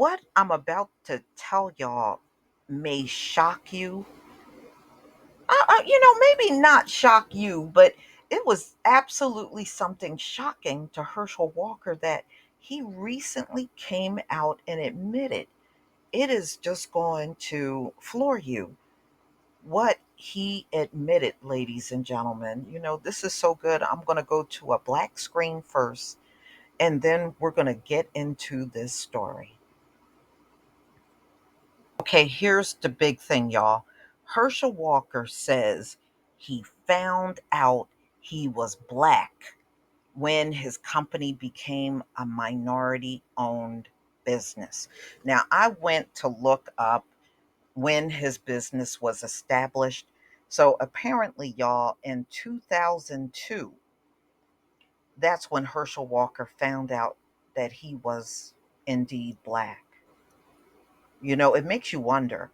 What I'm about to tell y'all may shock you. Maybe not shock you, but it was absolutely something shocking to Herschel Walker that he recently came out and admitted. It is just going to floor you what he admitted, ladies and gentlemen. This is so good. I'm going to go to a black screen first, and then we're going to get into this story. Okay, here's the big thing, y'all. Herschel Walker says he found out he was black when his company became a minority owned business. Now, I went to look up when his business was established. So, apparently, y'all, in 2002, that's when Herschel Walker found out that he was indeed black. It makes you wonder,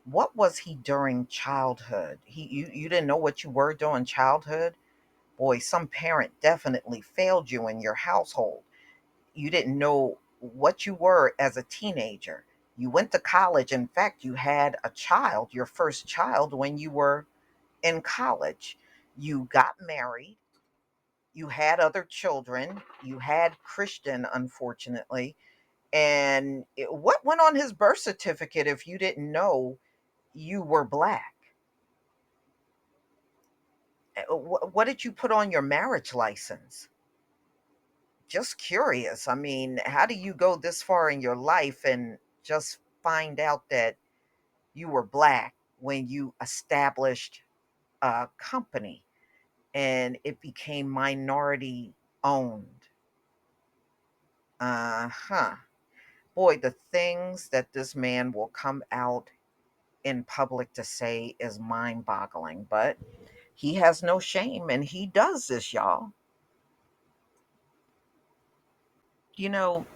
what was he during childhood? You didn't know what you were during childhood? Boy, some parent definitely failed you in your household. You didn't know what you were as a teenager. You went to college. In fact, you had a child, your first child, when you were in college. You got married. You had other children. You had Christian, unfortunately. And what went on his birth certificate if you didn't know you were black? What did you put on your marriage license? Just curious. I mean, how do you go this far in your life and just find out that you were black when you established a company and it became minority owned? Uh-huh. Boy, the things that this man will come out in public to say is mind-boggling, but he has no shame and he does this, y'all.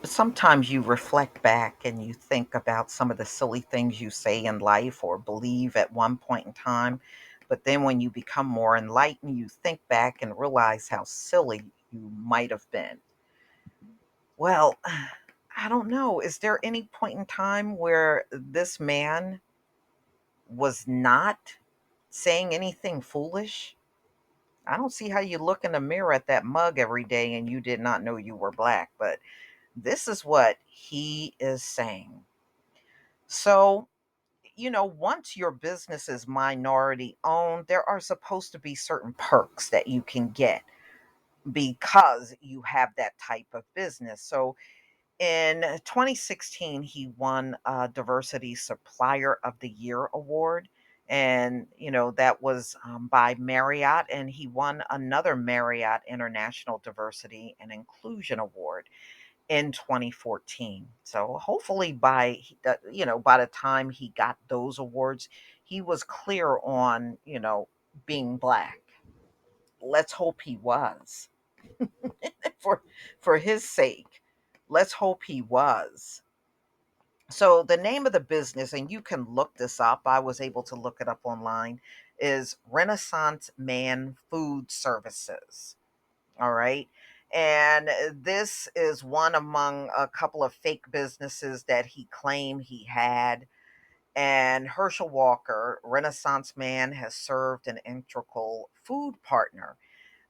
Sometimes you reflect back and you think about some of the silly things you say in life or believe at one point in time. But then when you become more enlightened, you think back and realize how silly you might have been. Well, I don't know. Is there any point in time where this man was not saying anything foolish? I don't see how you look in the mirror at that mug every day and you did not know you were black, but this is what he is saying. So, once your business is minority owned, there are supposed to be certain perks that you can get because you have that type of business. So, in 2016, he won a Diversity Supplier of the Year award. And, that was by Marriott. And he won another Marriott International Diversity and Inclusion Award in 2014. So hopefully by the time he got those awards, he was clear on, being black. Let's hope he was. for for his sake. Let's hope he was. So the name of the business, and you can look this up, I was able to look it up online, is Renaissance Man Food Services. All right. And this is one among a couple of fake businesses that he claimed he had. And Herschel Walker, Renaissance Man, has served an integral food partner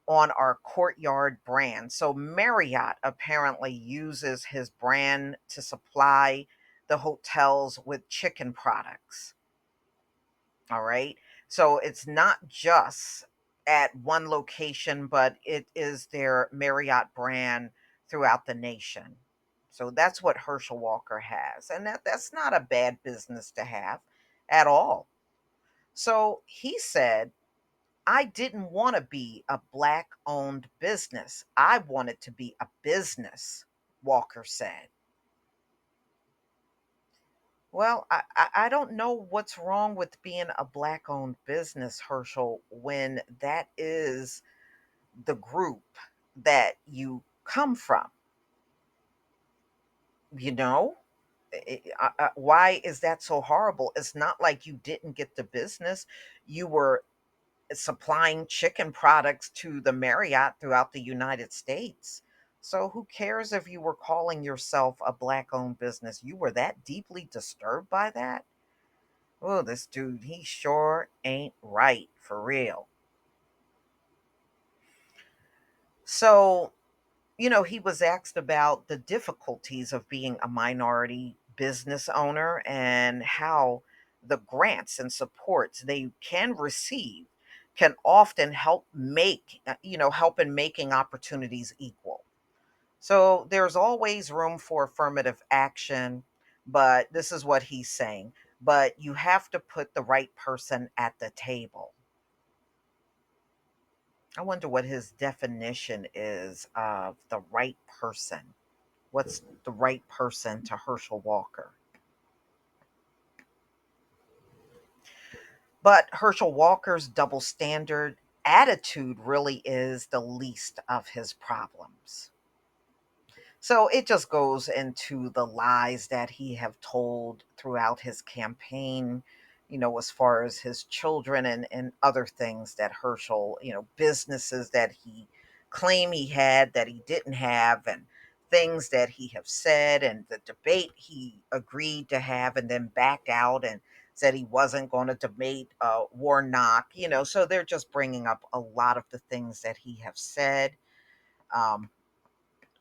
on our Courtyard brand. So Marriott apparently uses his brand to supply the hotels with chicken products. All right. So it's not just at one location, but it is their Marriott brand throughout the nation. So that's what Herschel Walker has. And that's not a bad business to have at all. So he said, I didn't want to be a black owned business. I wanted to be a business, Walker said. Well, I don't know what's wrong with being a black owned business, Herschel, when that is the group that you come from. You know, why is that so horrible? It's not like you didn't get the business. You were supplying chicken products to the Marriott throughout the United States. So who cares if you were calling yourself a black owned business? You were that deeply disturbed by that? Oh, this dude, he sure ain't right for real. So, he was asked about the difficulties of being a minority business owner and how the grants and supports they can receive can often help in making opportunities equal. So there's always room for affirmative action, but this is what he's saying. But you have to put the right person at the table. I wonder what his definition is of the right person. What's the right person to Herschel Walker? But Herschel Walker's double standard attitude really is the least of his problems. So it just goes into the lies that he have told throughout his campaign, as far as his children and other things that Herschel, businesses that he claimed he had that he didn't have, and things that he have said, and the debate he agreed to have and then backed out and said he wasn't going to debate Warnock, so they're just bringing up a lot of the things that he have said. Um,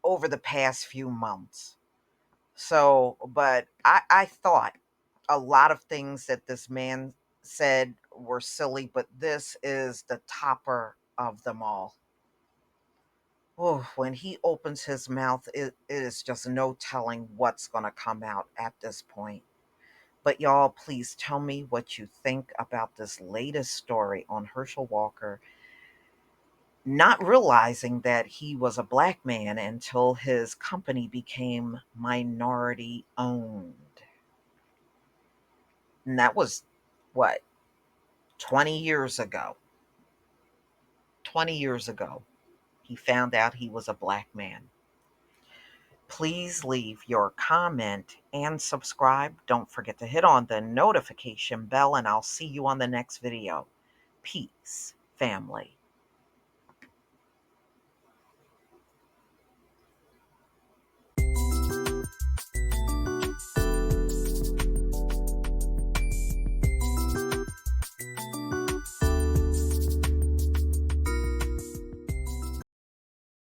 over the past few months. So, but I thought a lot of things that this man said were silly, but this is the topper of them all. Oh, when he opens his mouth, it is just no telling what's going to come out at this point. But y'all, please tell me what you think about this latest story on Herschel Walker not realizing that he was a black man until his company became minority owned. And that was what, 20 years ago. 20 years ago, he found out he was a black man. Please leave your comment and subscribe. Don't forget to hit on the notification bell, and I'll see you on the next video. Peace, family.